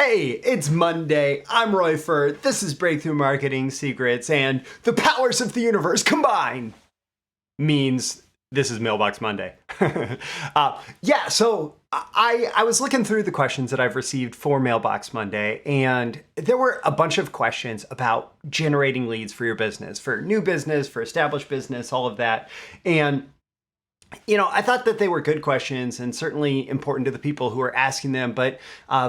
Hey, it's Monday. I'm Roy Furr. This is Breakthrough Marketing Secrets, and the powers of the universe combine means this is Mailbox Monday. So I was looking through the questions that I've received for Mailbox Monday, and there were a bunch of questions about generating leads for your business, for new business, for established business, all of that. And I thought that they were good questions and certainly important to the people who are asking them. But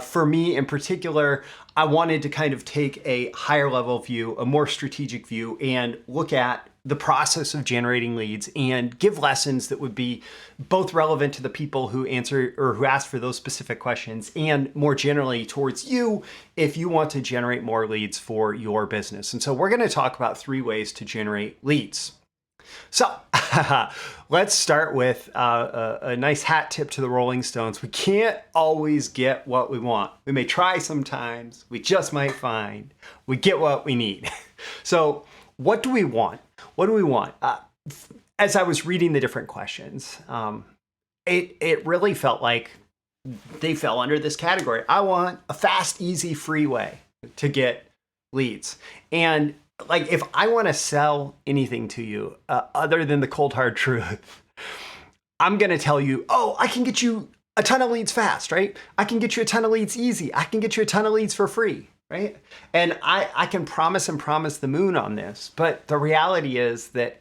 for me in particular, I wanted to kind of take a higher level view, a more strategic view, and look at the process of generating leads and give lessons that would be both relevant to the people who answer or who ask for those specific questions and more generally towards you if you want to generate more leads for your business. And so we're going to talk about 3 ways to generate leads. So let's start with a nice hat tip to the Rolling Stones. We can't always get what we want. We may try sometimes. We just might find we get what we need. So what do we want? What do we want? As I was reading the different questions, it really felt like they fell under this category. I want a fast, easy, free way to get leads. And like, if I want to sell anything to you other than the cold hard truth, I'm going to tell you, oh, I can get you a ton of leads fast, right? I can get you a ton of leads easy. I can get you a ton of leads for free, right? And I can promise the moon on this. But the reality is that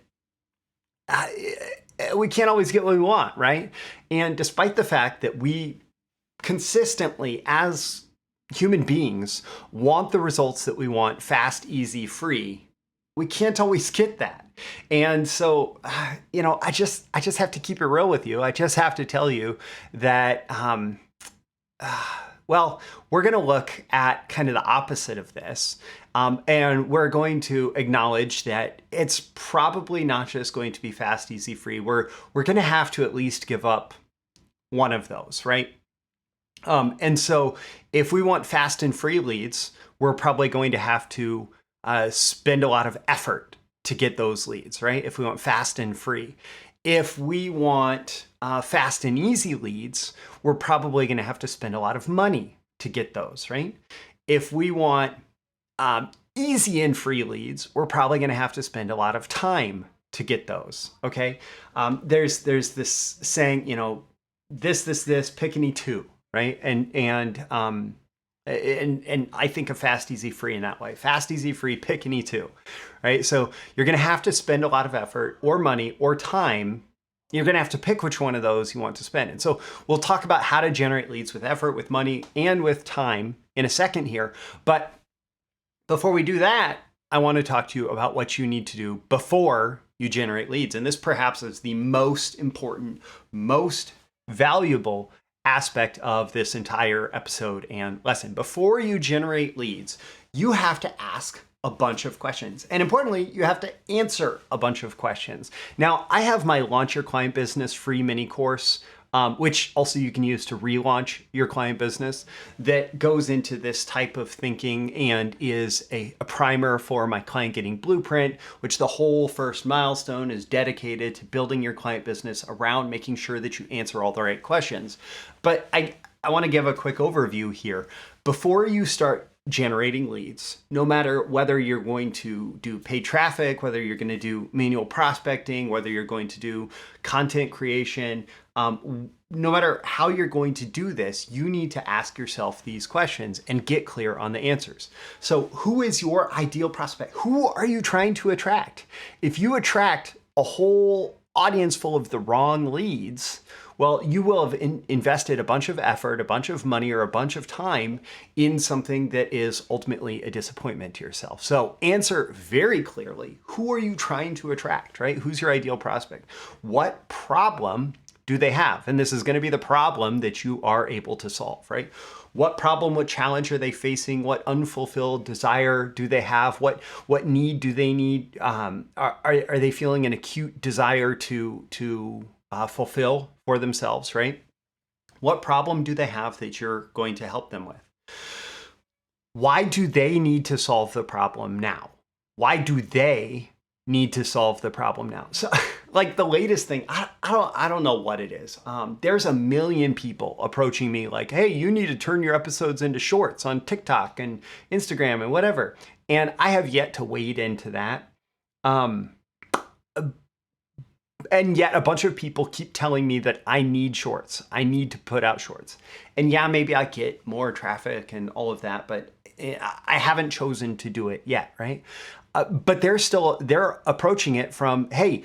we can't always get what we want, right? And despite the fact that we consistently, as human beings, want the results that we want fast, easy, free, we can't always get that. And so, I just have to keep it real with you. I just have to tell you that, we're going to look at kind of the opposite of this. And we're going to acknowledge that it's probably not just going to be fast, easy, free. We're going to have to at least give up one of those, right? And so if we want fast and free leads, we're probably going to have to spend a lot of effort to get those leads, right? If we want fast and free. If we want fast and easy leads, we're probably going to have to spend a lot of money to get those, right? If we want easy and free leads, we're probably going to have to spend a lot of time to get those, okay? There's this saying, this, pick any two. Right. And I think of fast, easy, free in that way. Fast, easy, free, pick any two. Right. So you're going to have to spend a lot of effort or money or time. You're going to have to pick which one of those you want to spend. And so we'll talk about how to generate leads with effort, with money, and with time in a second here. But before we do that, I want to talk to you about what you need to do before you generate leads. And this perhaps is the most important, most valuable aspect of this entire episode and lesson. Before you generate leads, you have to ask a bunch of questions. And importantly, you have to answer a bunch of questions. Now, I have my Launch Your Client Business free mini course, which also you can use to relaunch your client business, that goes into this type of thinking and is a primer for my Client Getting Blueprint, which the whole first milestone is dedicated to building your client business around making sure that you answer all the right questions. But I want to give a quick overview here. Before you start generating leads, no matter whether you're going to do paid traffic, whether you're going to do manual prospecting, whether you're going to do content creation, no matter how you're going to do this, you need to ask yourself these questions and get clear on the answers. So who is your ideal prospect? Who are you trying to attract? If you attract a whole audience full of the wrong leads, well, you will have invested a bunch of effort, a bunch of money, or a bunch of time in something that is ultimately a disappointment to yourself. So answer very clearly, who are you trying to attract, right? Who's your ideal prospect? What problem do they have? And this is going to be the problem that you are able to solve, right? What problem, what challenge are they facing? What unfulfilled desire do they have? What need do they need? Are they feeling an acute desire to fulfill for themselves, right? What problem do they have that you're going to help them with? Why do they need to solve the problem now? Why do they need to solve the problem now? So like the latest thing, I don't know what it is. There's a million people approaching me like, hey, you need to turn your episodes into shorts on TikTok and Instagram and whatever. And I have yet to wade into that. Um, and yet a bunch of people keep telling me that I need shorts. I need to put out shorts. And yeah, maybe I get more traffic and all of that, but I haven't chosen to do it yet, right? But they're approaching it from, hey,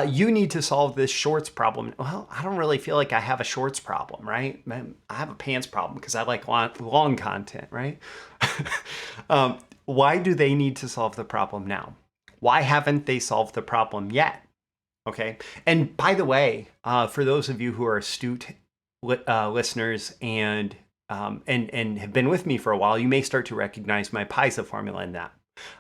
you need to solve this shorts problem. Well, I don't really feel like I have a shorts problem, right? I have a pants problem because I like long content, right? Why do they need to solve the problem now? Why haven't they solved the problem yet? Okay. And by the way, for those of you who are astute listeners and have been with me for a while, you may start to recognize my PISA formula in that.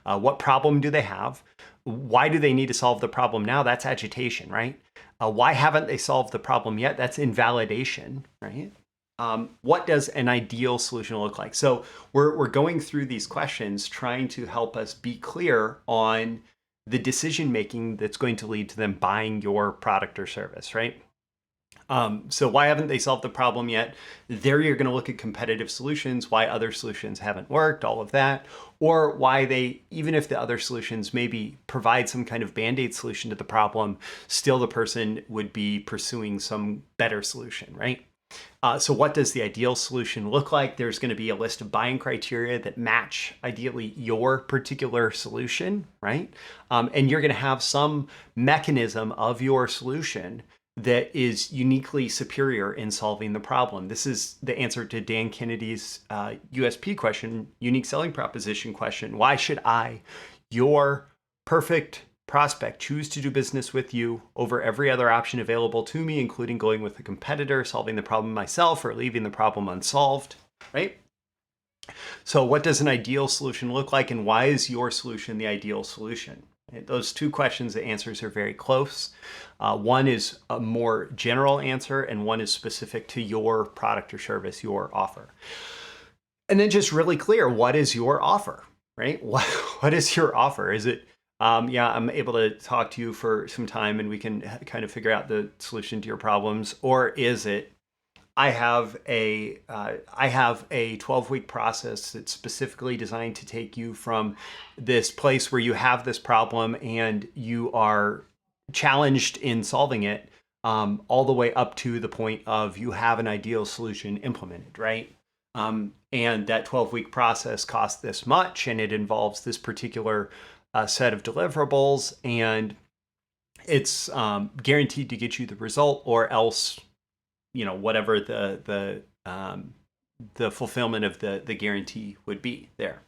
What problem do they have? Why do they need to solve the problem now? That's agitation, right? Why haven't they solved the problem yet? That's invalidation, right? What does an ideal solution look like? So we're going through these questions, trying to help us be clear on the decision making that's going to lead to them buying your product or service, right? So why haven't they solved the problem yet? There you're going to look at competitive solutions, why other solutions haven't worked, all of that, or why they, even if the other solutions maybe provide some kind of band-aid solution to the problem, still the person would be pursuing some better solution, right? So what does the ideal solution look like? There's going to be a list of buying criteria that match ideally your particular solution, right? And you're going to have some mechanism of your solution that is uniquely superior in solving the problem. This is the answer to Dan Kennedy's USP question, unique selling proposition question. Why should I, your perfect prospect, choose to do business with you over every other option available to me, including going with a competitor, solving the problem myself, or leaving the problem unsolved, right? So what does an ideal solution look like, and why is your solution the ideal solution? Those two questions, the answers are very close. One is a more general answer, and one is specific to your product or service, your offer. And then just really clear, what is your offer, right? What is your offer? Is it, yeah, I'm able to talk to you for some time and we can kind of figure out the solution to your problems? Or is it, I have a 12-week process that's specifically designed to take you from this place where you have this problem and you are challenged in solving it, all the way up to the point of you have an ideal solution implemented, right? And that 12-week process costs this much, and it involves this particular set of deliverables, and it's guaranteed to get you the result, or else, you know, whatever the fulfillment of the guarantee would be there.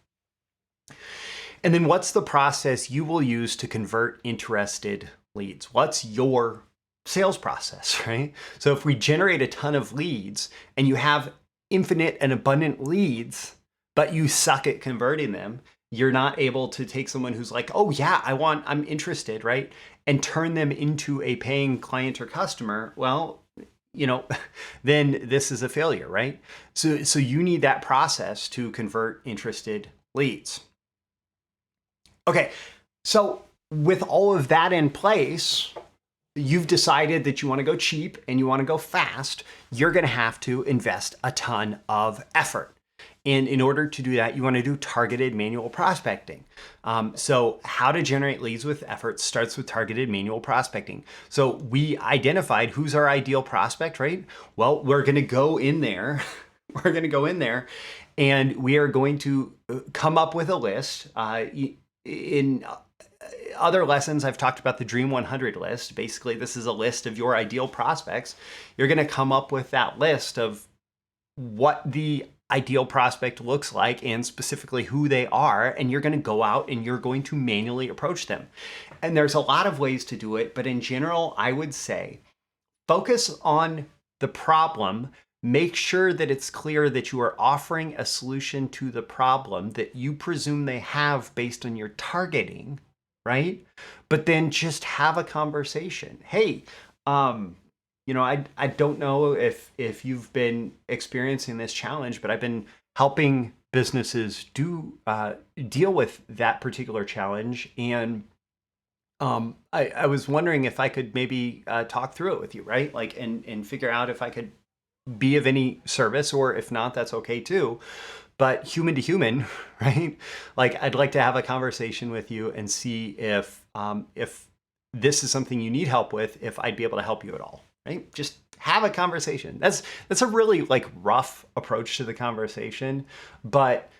And then what's the process you will use to convert interested leads? What's your sales process, right? So if we generate a ton of leads and you have infinite and abundant leads, but you suck at converting them, you're not able to take someone who's like, oh yeah, I'm interested, right? And turn them into a paying client or customer. Well, you know, then this is a failure, right? So you need that process to convert interested leads. Okay, so with all of that in place, you've decided that you want to go cheap and you want to go fast. You're going to have to invest a ton of effort. And in order to do that, you want to do targeted manual prospecting. So how to generate leads with effort starts with targeted manual prospecting. So we identified who's our ideal prospect, right? Well, we're going to go in there. We're going to go in there and we are going to come up with a list. In other lessons, I've talked about the Dream 100 list. Basically, this is a list of your ideal prospects. You're going to come up with that list of what the ideal prospect looks like and specifically who they are, and you're going to go out and you're going to manually approach them. And there's a lot of ways to do it, but in general, I would say focus on the problem. Make sure that it's clear that you are offering a solution to the problem that you presume they have based on your targeting, right? But then just have a conversation. Hey, you know, I don't know if you've been experiencing this challenge, but I've been helping businesses deal with that particular challenge. And I was wondering if I could maybe talk through it with you, right? Like, and figure out if I could be of any service, or if not, that's okay too. But human to human, right? Like, I'd like to have a conversation with you and see if this is something you need help with, if I'd be able to help you at all, right? Just have a conversation. That's a really like rough approach to the conversation, but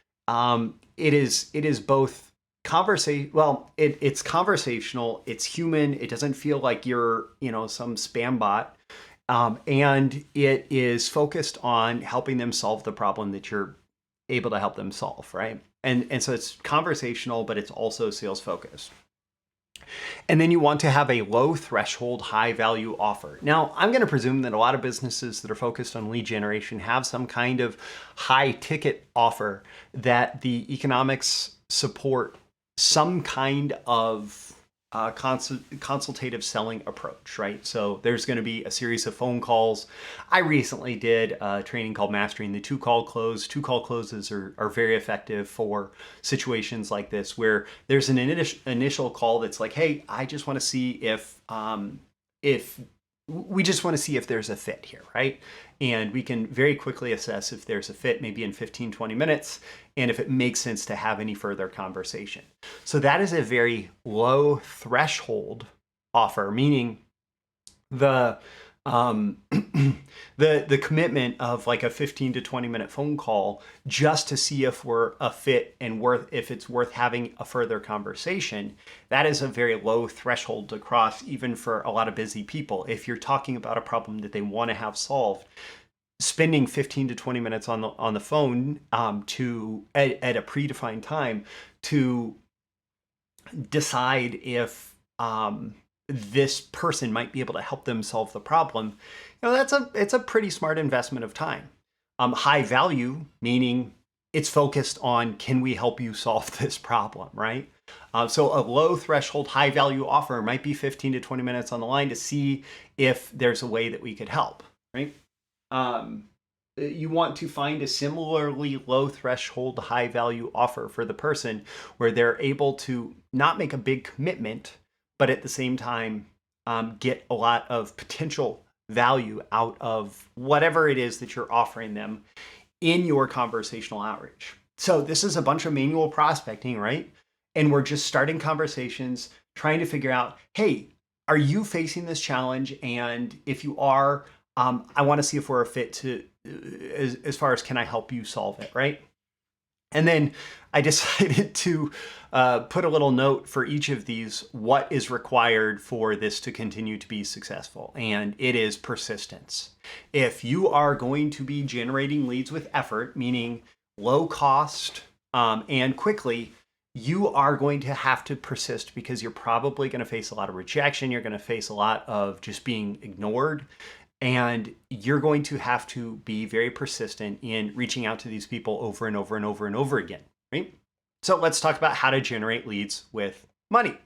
it is both it's conversational, it's human, it doesn't feel like you're, some spam bot. And it is focused on helping them solve the problem that you're able to help them solve, right? And so it's conversational, but it's also sales focused. And then you want to have a low threshold, high value offer. Now, I'm going to presume that a lot of businesses that are focused on lead generation have some kind of high ticket offer that the economics support some kind of consultative selling approach, right? So there's going to be a series of phone calls. I recently did a training called Mastering the Two-Call Close. Two-call closes are very effective for situations like this, where there's an initial call that's like, hey, I just want to see if we just want to see if there's a fit here, right? And we can very quickly assess if there's a fit, maybe in 15, 20 minutes, and if it makes sense to have any further conversation. So that is a very low threshold offer, meaning the the commitment of like a 15 to 20 minute phone call just to see if we're a fit and if it's worth having a further conversation. That is a very low threshold to cross, even for a lot of busy people. If you're talking about a problem that they want to have solved, spending 15 to 20 minutes on the phone to at a predefined time to decide if this person might be able to help them solve the problem, it's a pretty smart investment of time. High value, meaning it's focused on, can we help you solve this problem, right? So a low threshold, high value offer might be 15 to 20 minutes on the line to see if there's a way that we could help, right? You want to find a similarly low threshold, high value offer for the person where they're able to not make a big commitment, but at the same time, get a lot of potential value out of whatever it is that you're offering them in your conversational outreach. So this is a bunch of manual prospecting, right? And we're just starting conversations, trying to figure out, hey, are you facing this challenge? And if you are, I want to see if we're a fit to, as far as, can I help you solve it, right? And then I decided to put a little note for each of these, what is required for this to continue to be successful. And it is persistence. If you are going to be generating leads with effort, meaning low cost and quickly, you are going to have to persist, because you're probably going to face a lot of rejection. You're going to face a lot of just being ignored. And you're going to have to be very persistent in reaching out to these people over and over and over and over again, right? So let's talk about how to generate leads with money.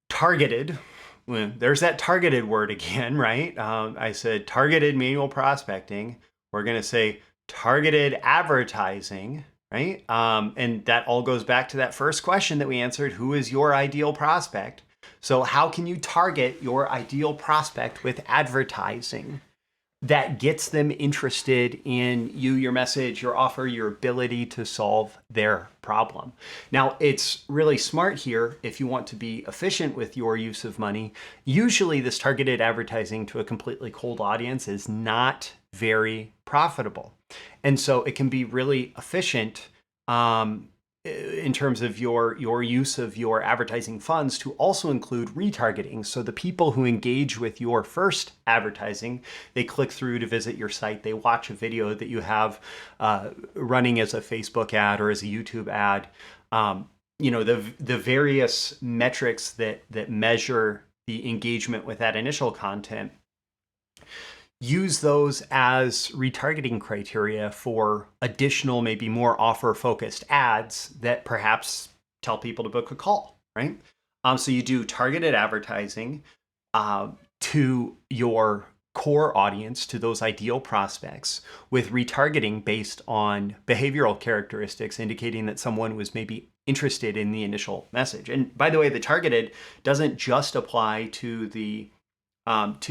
Targeted, well, there's that targeted word again, right? I said targeted manual prospecting. We're going to say targeted advertising, right? And that all goes back to that first question that we answered: who is your ideal prospect? So how can you target your ideal prospect with advertising that gets them interested in you, your message, your offer, your ability to solve their problem? Now, it's really smart here if you want to be efficient with your use of money. Usually this targeted advertising to a completely cold audience is not very profitable. And so it can be really efficient in terms of your use of your advertising funds to also include retargeting. So the people who engage with your first advertising, they click through to visit your site, they watch a video that you have running as a Facebook ad or as a YouTube ad. The various metrics that measure the engagement with that initial content, use those as retargeting criteria for additional, maybe more offer-focused ads that perhaps tell people to book a call, right? So you do targeted advertising to your core audience, to those ideal prospects, with retargeting based on behavioral characteristics indicating that someone was maybe interested in the initial message. And by the way, the targeted doesn't just apply to the what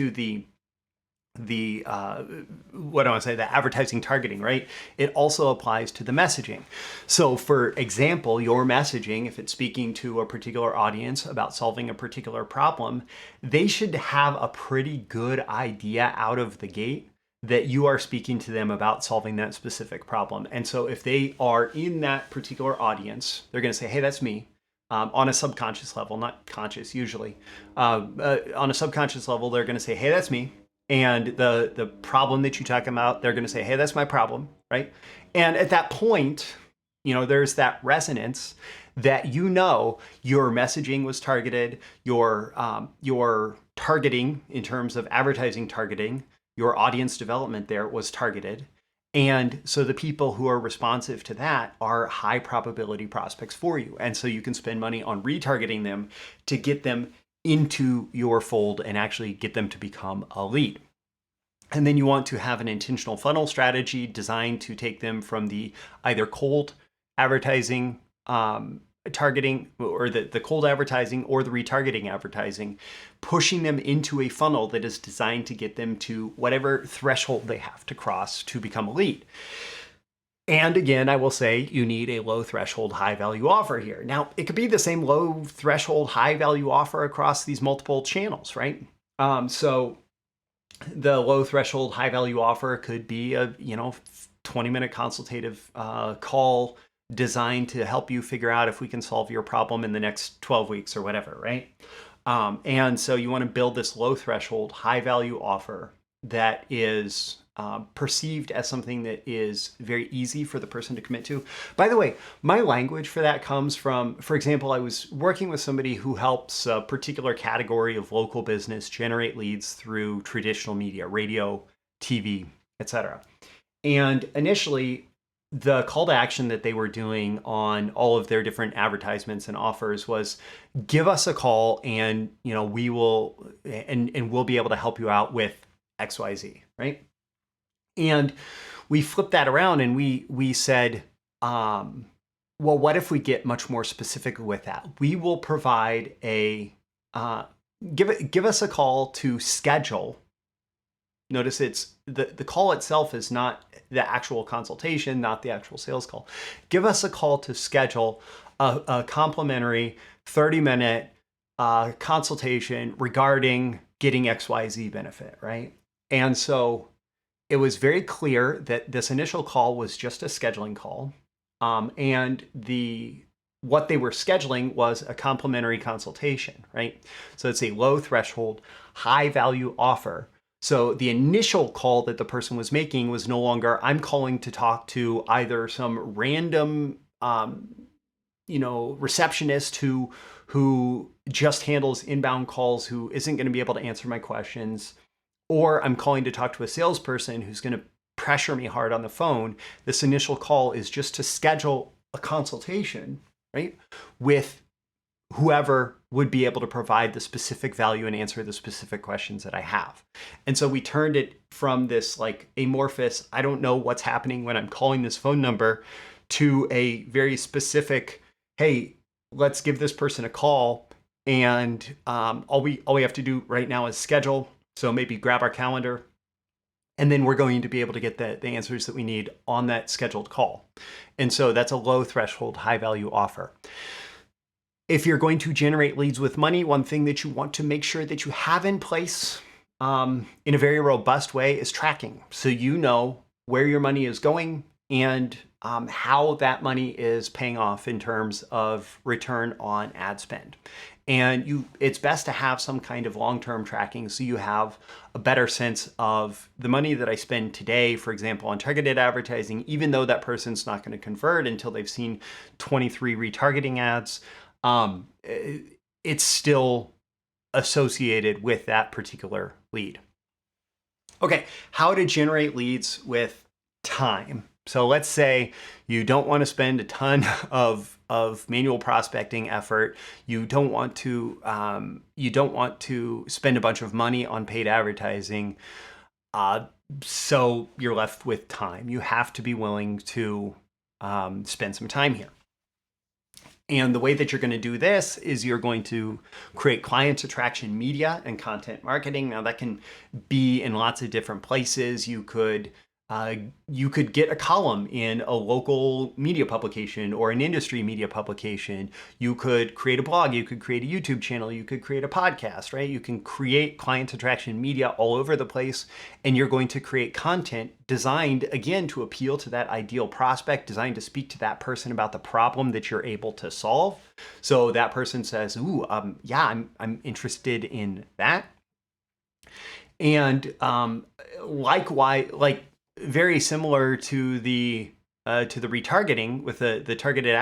do I want to say, the advertising targeting, right? It also applies to the messaging. So for example, your messaging, if it's speaking to a particular audience about solving a particular problem, they should have a pretty good idea out of the gate that you are speaking to them about solving that specific problem. And so if they are in that particular audience, they're going to say, hey, that's me. On a subconscious level, not conscious usually. On a subconscious level, they're going to say, hey, that's me. And the problem that you talk about, they're going to say, hey, that's my problem, right? And at that point, there's that resonance that your messaging was targeted, your targeting in terms of advertising targeting, your audience development there was targeted. And so the people who are responsive to that are high probability prospects for you. And so you can spend money on retargeting them to get them into your fold and actually get them to become a lead. And then you want to have an intentional funnel strategy designed to take them from the either cold advertising targeting, or the cold advertising, or the retargeting advertising, pushing them into a funnel that is designed to get them to whatever threshold they have to cross to become a lead. And again, I will say you need a low threshold, high value offer here. Now, it could be the same low threshold, high value offer across these multiple channels, right? So the low threshold, high value offer could be a 20-minute consultative call designed to help you figure out if we can solve your problem in the next 12 weeks or whatever, right? And so you want to build this low threshold, high value offer that is perceived as something that is very easy for the person to commit to. By the way, my language for that comes from, for example, I was working with somebody who helps a particular category of local business generate leads through traditional media, radio, TV, etc. And initially, the call to action that they were doing on all of their different advertisements and offers was, give us a call and we will and we'll be able to help you out with XYZ, right? And we flipped that around and we said, well, what if we get much more specific with that? We will provide give us a call to schedule. Notice it's the call itself is not the actual consultation, not the actual sales call. Give us a call to schedule a complimentary 30-minute consultation regarding getting XYZ benefit, right? And so it was very clear that this initial call was just a scheduling call, and what they were scheduling was a complimentary consultation, right? So it's a low threshold, high value offer. So the initial call that the person was making was no longer, I'm calling to talk to either some random, receptionist who just handles inbound calls, who isn't going to be able to answer my questions, or I'm calling to talk to a salesperson who's going to pressure me hard on the phone. This initial call is just to schedule a consultation, right, with whoever would be able to provide the specific value and answer the specific questions that I have. And so we turned it from this like amorphous, I don't know what's happening when I'm calling this phone number, to a very specific, hey, let's give this person a call, and all we have to do right now is schedule. So maybe grab our calendar, and then we're going to be able to get the answers that we need on that scheduled call. And so that's a low threshold, high value offer. If you're going to generate leads with money, one thing that you want to make sure that you have in place in a very robust way is tracking. So you know where your money is going and how that money is paying off in terms of return on ad spend. And it's best to have some kind of long-term tracking so you have a better sense of the money that I spend today, for example, on targeted advertising, even though that person's not going to convert until they've seen 23 retargeting ads, it's still associated with that particular lead. Okay, how to generate leads with time. So let's say you don't want to spend a ton of manual prospecting effort. You don't want to spend a bunch of money on paid advertising. So you're left with time. You have to be willing to spend some time here. And the way that you're going to do this is you're going to create client attraction media and content marketing. Now that can be in lots of different places. You could get a column in a local media publication or an industry media publication. You could create a blog. You could create a YouTube channel. You could create a podcast, right? You can create client attraction media all over the place, and you're going to create content designed, again, to appeal to that ideal prospect, designed to speak to that person about the problem that you're able to solve. So that person says, ooh, yeah, I'm interested in that. And likewise, very similar to the retargeting with the targeted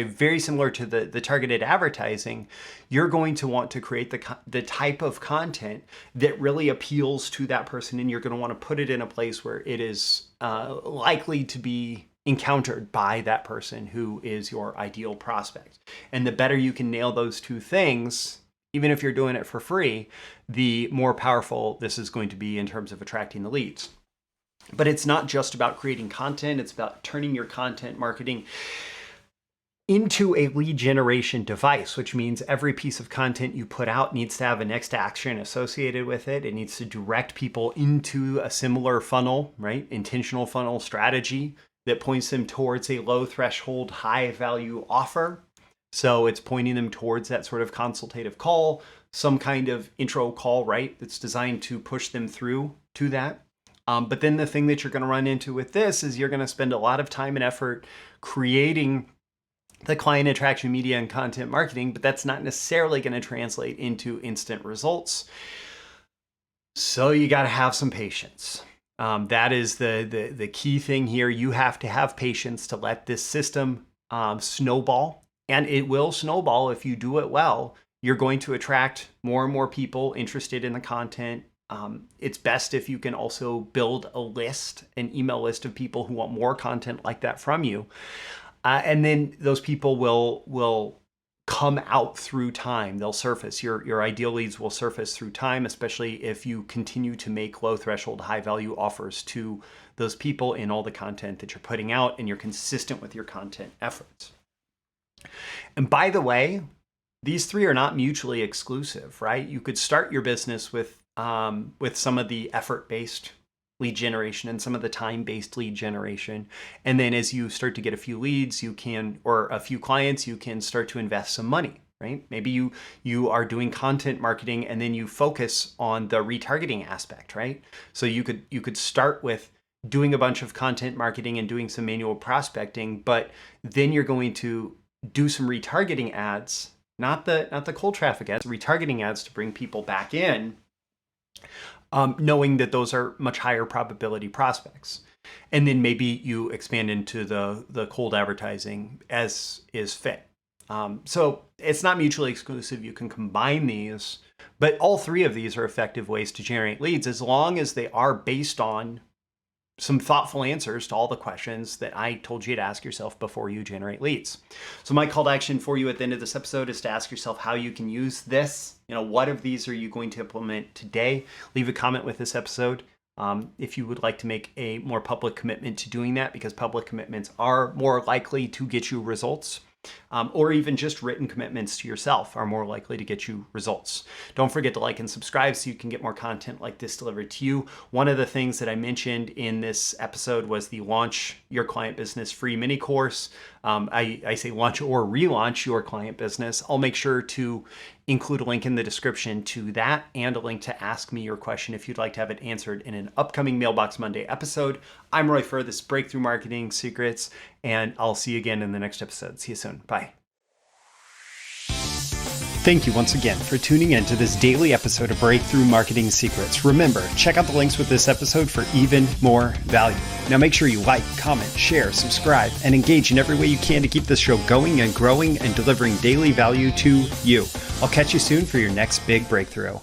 very similar to the targeted advertising, you're going to want to create the type of content that really appeals to that person, and you're going to want to put it in a place where it is likely to be encountered by that person who is your ideal prospect. And the better you can nail those two things, even if you're doing it for free, the more powerful this is going to be in terms of attracting the leads. But it's not just about creating content, it's about turning your content marketing into a lead generation device, which means every piece of content you put out needs to have a next action associated with it. It needs to direct people into a similar funnel, right? Intentional funnel strategy that points them towards a low threshold, high value offer. So it's pointing them towards that sort of consultative call, some kind of intro call, right? That's designed to push them through to that. But then the thing that you're going to run into with this is you're going to spend a lot of time and effort creating the client attraction media and content marketing, but that's not necessarily going to translate into instant results. So you got to have some patience. That is the key thing here. You have to have patience to let this system snowball. And it will snowball if you do it well. You're going to attract more and more people interested in the content. It's best if you can also build a list, an email list of people who want more content like that from you. And then those people will come out through time. They'll surface. Your ideal leads will surface through time, especially if you continue to make low threshold, high value offers to those people in all the content that you're putting out, and you're consistent with your content efforts. And by the way, these three are not mutually exclusive, right? You could start your business with some of the effort-based lead generation and some of the time-based lead generation. And then as you start to get a few leads, or a few clients, you can start to invest some money, right? Maybe you are doing content marketing and then you focus on the retargeting aspect, right? So you could start with doing a bunch of content marketing and doing some manual prospecting, but then you're going to do some retargeting ads, not the cold traffic ads, retargeting ads to bring people back in, knowing that those are much higher probability prospects. And then maybe you expand into the cold advertising as is fit. So it's not mutually exclusive. You can combine these, but all three of these are effective ways to generate leads as long as they are based on some thoughtful answers to all the questions that I told you to ask yourself before you generate leads. So my call to action for you at the end of this episode is to ask yourself how you can use this. What of these are you going to implement today? Leave a comment with this episode if you would like to make a more public commitment to doing that, because public commitments are more likely to get you results. Or even just written commitments to yourself are more likely to get you results. Don't forget to like and subscribe so you can get more content like this delivered to you. One of the things that I mentioned in this episode was the Launch Your Client Business free mini course. I say launch or relaunch your client business. I'll make sure to include a link in the description to that and a link to ask me your question if you'd like to have it answered in an upcoming Mailbox Monday episode. I'm Roy Furr, this is Breakthrough Marketing Secrets, and I'll see you again in the next episode. See you soon. Bye. Thank you once again for tuning in to this daily episode of Breakthrough Marketing Secrets. Remember, check out the links with this episode for even more value. Now make sure you like, comment, share, subscribe, and engage in every way you can to keep this show going and growing and delivering daily value to you. I'll catch you soon for your next big breakthrough.